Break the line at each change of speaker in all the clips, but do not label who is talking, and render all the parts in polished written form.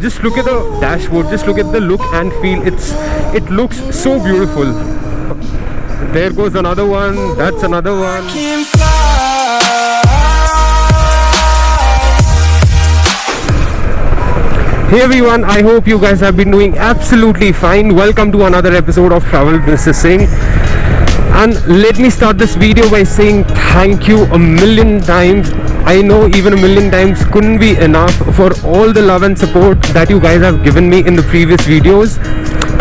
Just look at the dashboard, just look at the look and feel. It looks so beautiful. There goes another one, that's another one. Hey everyone, I hope you guys have been doing absolutely fine. Welcome to another episode of Travel Processing. And let me start this video by saying thank you a million times. I know even a million times couldn't be enough for all the love and support that you guys have given me in the previous videos.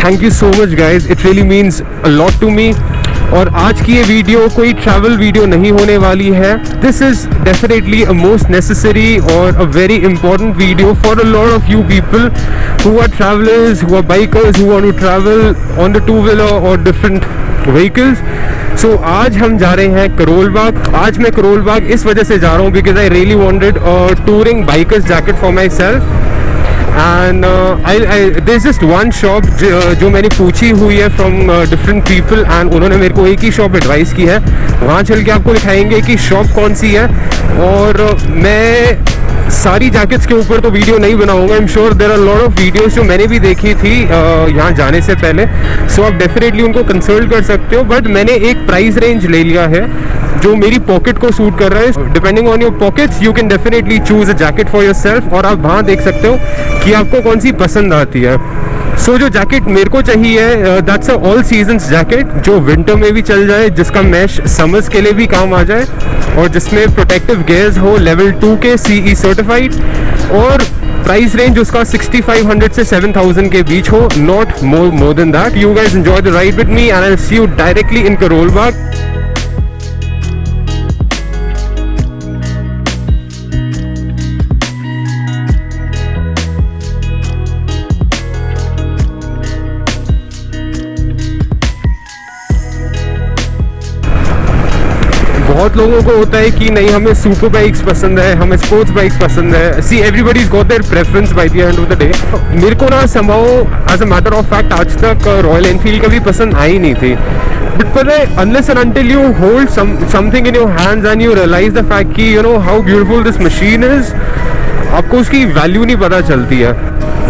Thank you so much guys, it really means a lot to me. और आज की ये video कोई travel video नहीं होने वाली है. This is definitely a most necessary और a very important video for a lot of you people who are travellers, who are bikers, who want to travel on the two wheeler और different vehicles. So आज हम जा रहे हैं करोल बाग. आज मैं करोल बाग इस वजह से जा रहा हूँ because I really wanted a touring bikers jacket for myself. And there's just one shop जो मैंने पूछी हुई है फ्रॉम डिफरेंट पीपल एंड उन्होंने मेरे को एक ही शॉप एडवाइस की है. वहाँ चल के आपको दिखाएंगे कि शॉप कौन सी है. और मैं सारी जैकेट्स के ऊपर तो वीडियो नहीं बनाऊंगा. I am sure there are lot of videos जो मैंने भी देखी थी यहाँ जाने से पहले. सो आप डेफिनेटली उनको कंसल्ट कर सकते हो. बट मैंने एक प्राइस रेंज ले लिया है जो मेरी पॉकेट को सूट कर रहा है. Depending on your pockets you can definitely choose a jacket for yourself. और आप वहाँ देख सकते हो कि आपको कौन सी पसंद आती है. सो जो जैकेट मेरे को चाहिए that's a all seasons jacket जो विंटर में भी चल जाए, जिसका मैश समर्स के लिए भी काम आ जाए और जिसमें प्रोटेक्टिव गेयर्स हो लेवल 2 के CE सर्टिफाइड. और प्राइस रेंज उसका 6500 से 7000 के बीच हो, not more than that. You guys enjoy the ride with me and I will see you directly in Karol Bagh. बहुत लोगों को होता है कि नहीं हमें सुपर बाइक्स पसंद है, हमें स्पोर्ट्स बाइक्स पसंद है. See everybody is got their preference by the end of the day. मेरे को ना somehow as a matter of fact आज तक रॉयल एनफील्ड कभी पसंद आई नहीं थी. बट पता है unless and until you hold something in your hands and you realise the fact कि you know how beautiful this machine is, आपको उसकी वैल्यू नहीं पता चलती है.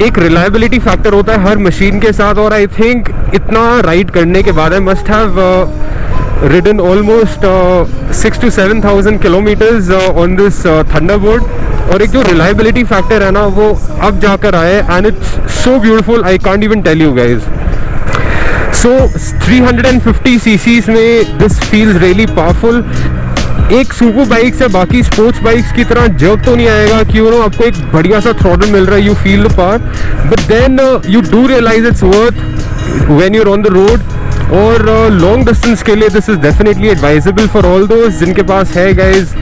एक रिलायबिलिटी फैक्टर होता है हर मशीन के साथ. और आई थिंक इतना राइड करने के बाद I must have ridden almost 6,000 to 7,000 kilometers on this Thunderbird. और एक जो reliability factor है ना वो अब जाकर आए and it's so beautiful, I can't even tell you guys. So 350 cc's में this feels really powerful. एक सुपर बाइक से बाकी स्पोर्ट्स बाइक्स की तरह जर्क तो नहीं आएगा कि यू नो आपको एक बढ़िया सा थ्रॉटल मिल रहा है, you feel the power. But then you do realise it's worth when you are on the road. और लॉन्ग डिस्टेंस के लिए this is definitely advisable for all दोस्त जिनके पास है guys.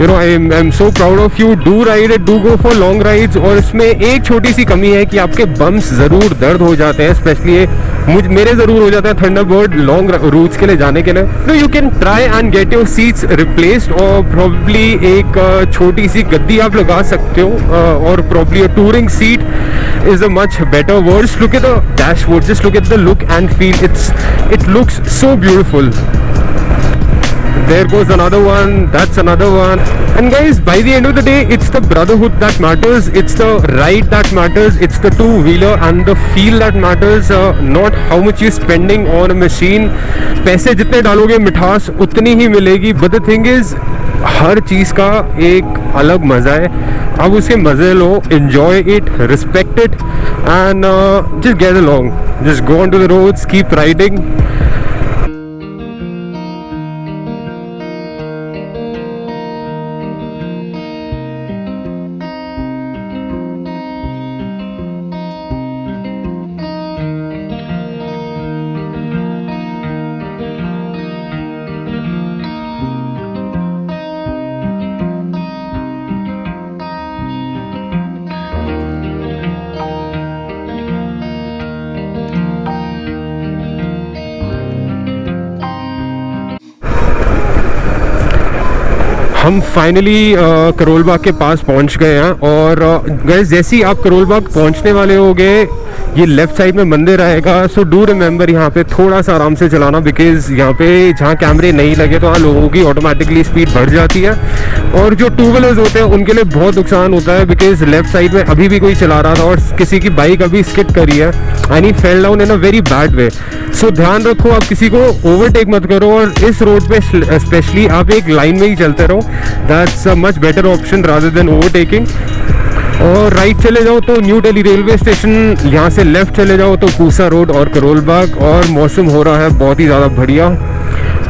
You know I am so proud of you. Do ride it, do go for long rides. और इसमें एक छोटी सी कमी है कि आपके बम्प्स ज़रूर दर्द हो जाते हैं, स्पेशली मेरे ज़रूर हो जाता है थंडरबर्ड लॉन्ग रूट्स के लिए जाने के लिए. तो you can try and get your seats replaced और प्रॉब्ली एक छोटी सी गद्दी आप लगा सकते हो. और probably a touring seat is a much better word. Just look at the dashboard, just look at the look and feel. It looks so beautiful. There goes another one, that's another one. And guys, by the end of the day it's the brotherhood that matters, it's the ride that matters, it's the two-wheeler and the feel that matters, not how much you're spending on a machine. पैसे जितने डालोगे मिठास उतनी ही मिलेगी. But the thing is हर चीज़ का एक अलग मज़ा है. आप उसके मज़े लो, enjoy it, respect it and just get along, just go onto the roads, keep riding. हम फाइनली करोल बाग के पास पहुंच गए हैं. और गाइस जैसे ही आप करोल बाग पहुंचने वाले होगे ये लेफ्ट साइड में मंदिर आएगा। सो डू रिमेंबर यहाँ पे थोड़ा सा आराम से चलाना, बिकॉज यहाँ पे जहाँ कैमरे नहीं लगे तो वहाँ लोगों की ऑटोमेटिकली स्पीड बढ़ जाती है, और जो टू व्हीलर्स होते हैं उनके लिए बहुत नुकसान होता है, बिकॉज लेफ्ट साइड में अभी भी कोई चला रहा था और किसी की बाइक अभी स्किड करी है and he fell down in a very bad way. So ध्यान रखो, आप किसी को ओवरटेक मत करो, और इस रोड पे स्पेशली आप एक लाइन में ही चलते रहो। That's a much better option rather than overtaking. और राइट चले जाओ तो न्यू दिल्ली रेलवे स्टेशन, यहाँ से लेफ्ट चले जाओ तो पूसा रोड और करोल बाग। और मौसम हो रहा है बहुत ही ज़्यादा बढ़िया,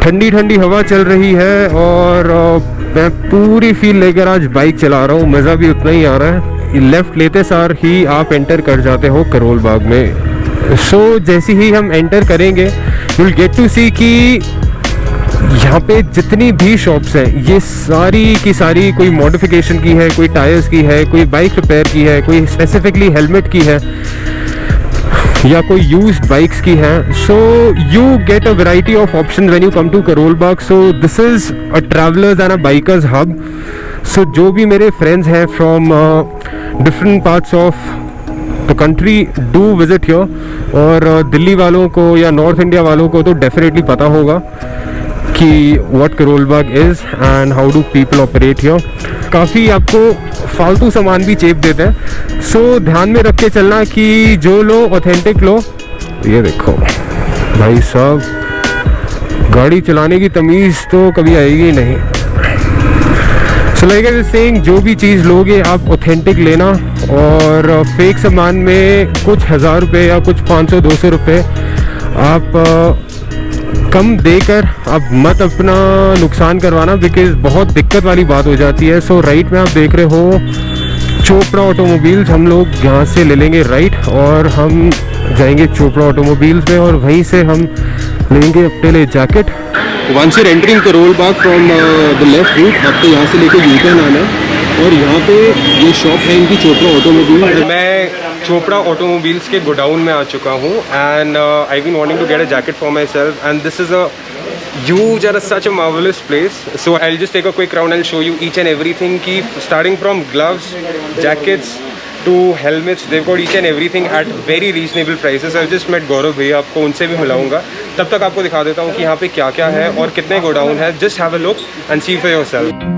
ठंडी ठंडी हवा चल रही है, और मैं पूरी फील लेकर आज बाइक चला रहा हूँ, मज़ा भी उतना ही आ रहा है। लेफ्ट लेते सार ही आप एंटर कर जाते हो करोल बाग में। सो जैसे ही हम एंटर करेंगे यू विल गेट टू सी कि यहाँ पे जितनी भी शॉप्स हैं ये सारी की सारी कोई मॉडिफिकेशन की है, कोई टायर्स की है, कोई बाइक रिपेयर की है, कोई स्पेसिफिकली हेलमेट की है, या कोई यूज्ड बाइक्स की है। So you get a variety of option when you come to Karol Bagh. So this is a travellers and a bikers hub. So जो भी मेरे फ्रेंड्स हैं from different parts of the country do visit here. और दिल्ली वालों को या north India वालों को तो डेफिनेटली पता होगा कि what Karol Bagh is and how do people operate here. काफ़ी आपको फालतू सामान भी चेप देते हैं, सो ध्यान में रख के चलना कि जो लो ऑथेंटिक लो। ये देखो भाई साहब, गाड़ी चलाने की तमीज़ तो कभी आएगी नहीं। So like I was saying, जो भी चीज़ लोगे आप ऑथेंटिक लेना, और फेक सामान में कुछ 1000 रुपये या कुछ 500-200 रुपये आप कम देकर आप मत अपना नुकसान करवाना, बिकॉज बहुत दिक्कत वाली बात हो जाती है। सो राइट में आप देख रहे हो चोपड़ा ऑटोमोबाइल्स, हम लोग यहाँ से ले लेंगे राइट और हम जाएंगे चोपड़ा ऑटोमोबाइल्स में, और वहीं से हम लेंगे अपने लिए jacket. Once you're entering Karol Bagh from the left route, आपको यहाँ से लेकर यू टर्न आना है, और यहाँ पे ये शॉप है इनकी चोपड़ा ऑटोमोबाइल। मैं चोपड़ा ऑटोमोबाइल्स के गोडाउन में आ चुका हूँ, and I been wanting to get a jacket for myself, and this is a huge and such a marvelous place. So I'll just take a quick round and show you each and everything, ki starting from gloves, jackets to helmets, they've got each and everything at very reasonable prices. I've just met गौरव भैया, आपको उनसे भी मिलाऊंगा, तब तक आपको दिखा देता हूँ कि यहाँ पे क्या क्या है और कितने गोडाउन है। Just have a look and see for yourself.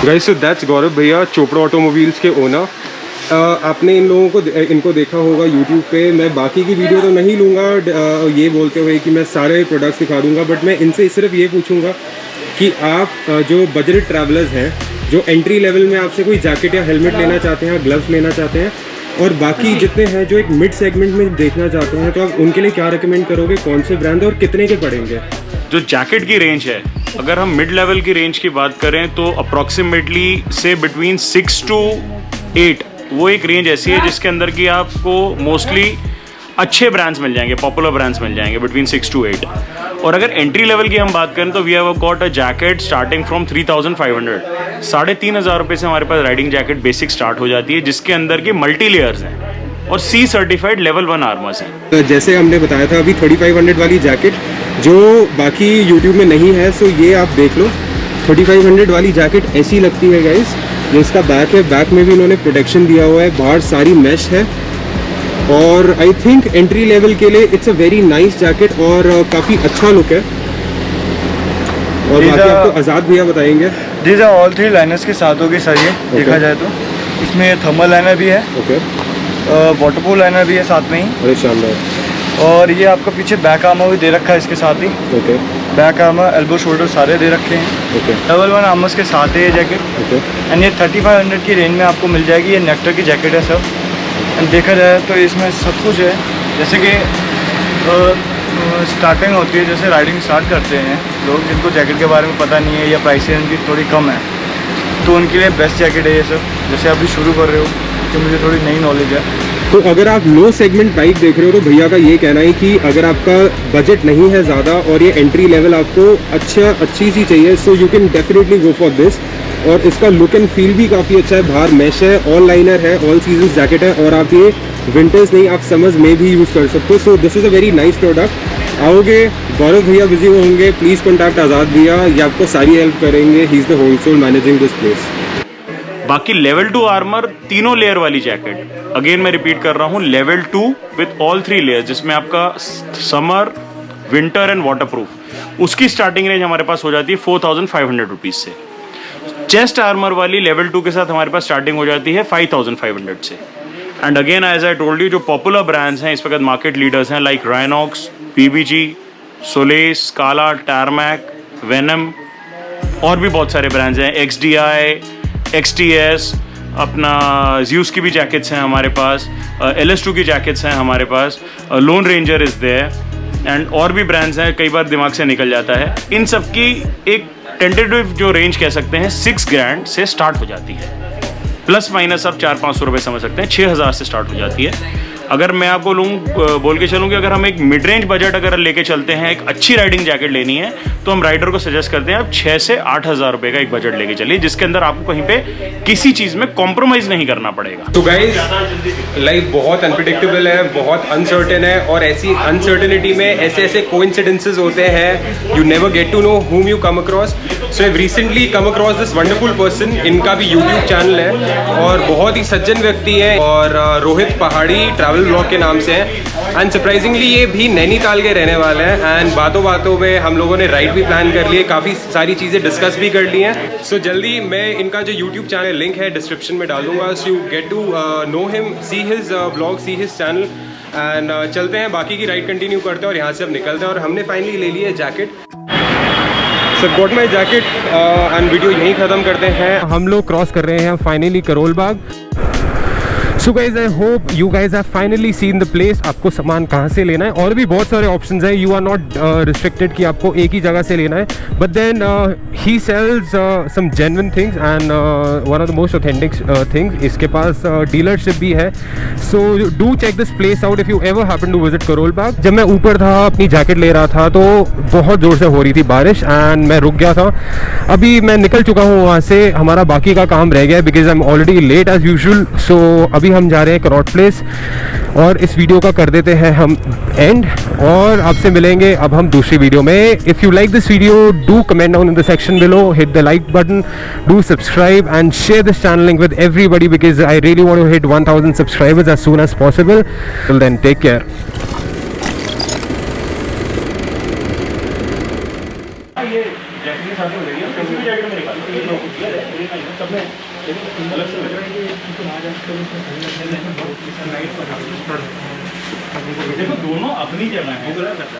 Guys, so that's Gaurav भैया, चोपड़ा ऑटोमोबाइल्स के ओनर। आपने इनको देखा होगा यूट्यूब पे। मैं बाकी की वीडियो तो नहीं लूँगा ये बोलते हुए कि मैं सारे प्रोडक्ट्स दिखा दूँगा, बट मैं इनसे सिर्फ ये पूछूँगा कि आप जो बजट ट्रैवलर्स हैं, जो एंट्री लेवल में आपसे कोई जैकेट या हेलमेट लेना चाहते हैं, ग्लव्स लेना चाहते हैं, और बाकी जितने हैं जो एक मिड सेगमेंट में देखना चाहते हैं, तो आप उनके लिए क्या रिकमेंड करोगे, कौन से ब्रांड और कितने के पड़ेंगे?
जो जैकेट की रेंज है, अगर हम मिड लेवल की रेंज की बात करें तो अप्रॉक्सीमेटली से बिटवीन 6 to 8 वो एक रेंज ऐसी है जिसके अंदर की आपको मोस्टली अच्छे ब्रांड्स मिल जाएंगे, पॉपुलर ब्रांड्स मिल जाएंगे बिटवीन 6 to 8। और अगर एंट्री लेवल की हम बात करें तो we have got a jacket starting from 3500, 3500 रुपये से हमारे पास राइडिंग जैकेट बेसिक स्टार्ट हो जाती है, जिसके अंदर के मल्टी लेयर्स हैं और C सर्टिफाइड लेवल 1 आर्मर्स हैं।
तो जैसे हमने बताया था अभी 3500 वाली जैकेट जो बाकी यूट्यूब में नहीं है, सो ये आप देख लो। 3500 वाली जैकेट ऐसी लगती है गाइस। ये इसका बैक है, बैक में भी इन्होंने प्रोटेक्शन दिया हुआ है, बाहर सारी मैश है, और आई थिंक एंट्री लेवल के लिए it's a very nice jacket और काफ़ी अच्छा लुक है। और बाकी आपको आज़ाद भैया बताएंगे।
दीज आर ऑल 3 लाइनर्स के साथ होगी सर, ये देखा जाए तो इसमें थर्मल लाइनर भी है, वाटरप्रूफ लाइनर भी है साथ में ही।
अरे शानदार।
और ये आपका पीछे बैक आर्मर भी दे रखा है इसके साथ ही। बैक आर्मर, एल्बो शोल्डर सारे दे रखे हैं। डबल 1 आर्मर्स के साथ है ये जैकेट। एंड ये 3500 की रेंज में आपको मिल जाएगी। ये नेक्टर की जैकेट है सब। एंड देखा जाए तो इसमें सब कुछ है, जैसे कि स्टार्टिंग होती है, जैसे राइडिंग स्टार्ट करते हैं लोग जिनको जैकेट के बारे में पता नहीं है या प्राइस इनकी थोड़ी कम है, तो उनके लिए बेस्ट जैकेट है ये सब। जैसे अभी शुरू कर रहे हो कि मुझे थोड़ी नई नॉलेज है,
तो अगर आप लो सेगमेंट बाइक देख रहे हो तो भैया का ये कहना है कि अगर आपका बजट नहीं है ज़्यादा और ये एंट्री लेवल आपको अच्छी सी चाहिए, so you can definitely go for this. और इसका लुक एंड फील भी काफ़ी अच्छा है, बाहर मैश है, ऑल लाइनर है, ऑल सीजन जैकेट है, और आप ये विंटर्स नहीं आप समर्स में भी यूज़ कर सकते हो। So this is a very nice product. आओगे, गौरव भैया बिजी होंगे, प्लीज़ कॉन्टैक्ट आज़ाद भैया, ये आपको सारी हेल्प करेंगे। He is the wholesale managing this place.
बाकी लेवल 2 आर्मर, तीनों लेयर वाली जैकेट, अगेन मैं रिपीट कर रहा हूँ, लेवल 2 विथ ऑल 3 लेयर्स, जिसमें आपका समर, विंटर एंड वाटरप्रूफ, उसकी स्टार्टिंग रेंज हमारे पास हो जाती है 4500 रुपीज़ से। चेस्ट आर्मर वाली लेवल 2 के साथ हमारे पास स्टार्टिंग हो जाती है 5500 से। And again as I told you, जो पॉपुलर ब्रांड्स हैं इस वक्त मार्केट लीडर्स हैं, like Rynox, PBG, Solace, Scala, Tarmac, Venom, और भी बहुत सारे ब्रांड्स हैं, XDI, XTS, अपना ज़्यूस की भी जैकेट्स हैं हमारे पास, LS2 की जैकेट्स हैं हमारे पास, Lone Ranger is there, and और भी ब्रांड्स हैं, कई बार दिमाग से निकल जाता है। इन सब की एक टेंटेटिव जो रेंज कह सकते हैं 6 grand से स्टार्ट हो जाती है, प्लस माइनस आप 400-500 रुपये समझ सकते हैं, 6000 से स्टार्ट हो जाती है। अगर मैं आपको बोल के चलूँ कि अगर हम एक मिड रेंज बजट अगर लेके चलते हैं, एक अच्छी राइडिंग जैकेट लेनी है, तो हम राइडर को सजेस्ट करते हैं आप 6 से 8,000 रुपये का एक बजट लेके चलिए, जिसके अंदर आपको कहीं पे किसी चीज़ में कॉम्प्रोमाइज़ नहीं करना पड़ेगा।
तो गाइस, लाइफ बहुत अनप्रिडिक्टेबल है, बहुत अनसर्टेन है, और ऐसी अनसर्टेनिटी में ऐसे कोइंसिडेंसेस होते हैं, you never get to know whom you come across. So I've recently come across this wonderful person. इनका भी YouTube चैनल है और बहुत ही सज्जन व्यक्ति है, और रोहित पहाड़ी ट्रैवल ब्लॉग के नाम से है। एंड सरप्राइजिंगली ये भी नैनीताल के रहने वाले हैं, एंड बातों बातों में हम लोगों ने राइड भी प्लान कर लिए, काफ़ी सारी चीज़ें डिस्कस भी कर ली हैं। सो जल्दी मैं इनका जो YouTube चैनल लिंक है डिस्क्रिप्शन में डाल दूंगा, so you get to know him, see his blog, see his channel. And चलते हैं, बाकी की राइड कंटिन्यू करते हैं और यहाँ से अब निकलते हैं। और हमने फाइनली ले ली है jacket. So got my jacket and video यहीं ख़त्म करते हैं। हम लोग क्रॉस कर रहे हैं finally Karol Bagh. So guys, I hope you guys have finally seen the place. आपको सामान कहाँ से लेना है, और भी बहुत सारे ऑप्शंस हैं, यू आर नॉट रिस्ट्रिक्टेड कि आपको एक ही जगह से लेना है, but then he sells some genuine things and one of the most authentic things. इसके पास डीलरशिप भी है, so do check this place out if you ever happen to visit Karol Bagh. जब मैं ऊपर था अपनी जैकेट ले रहा था तो बहुत ज़ोर से हो रही थी बारिश, एंड मैं रुक गया था। अभी मैं निकल चुका हूँ वहाँ से, हमारा बाकी का काम रह गया because I am already late as usual. So अभी हम जा रहे हैं कनॉट प्लेस, और इस वीडियो का कर देते हैं हम एंड, और आपसे मिलेंगे अब हम दूसरी वीडियो में। If you like this video, do comment down in the section below, hit the like button, do subscribe and share this channel link with everybody because I really want to hit 1000 subscribers as soon as possible. Till then, take care.
देखो दोनों अपनी जगह है।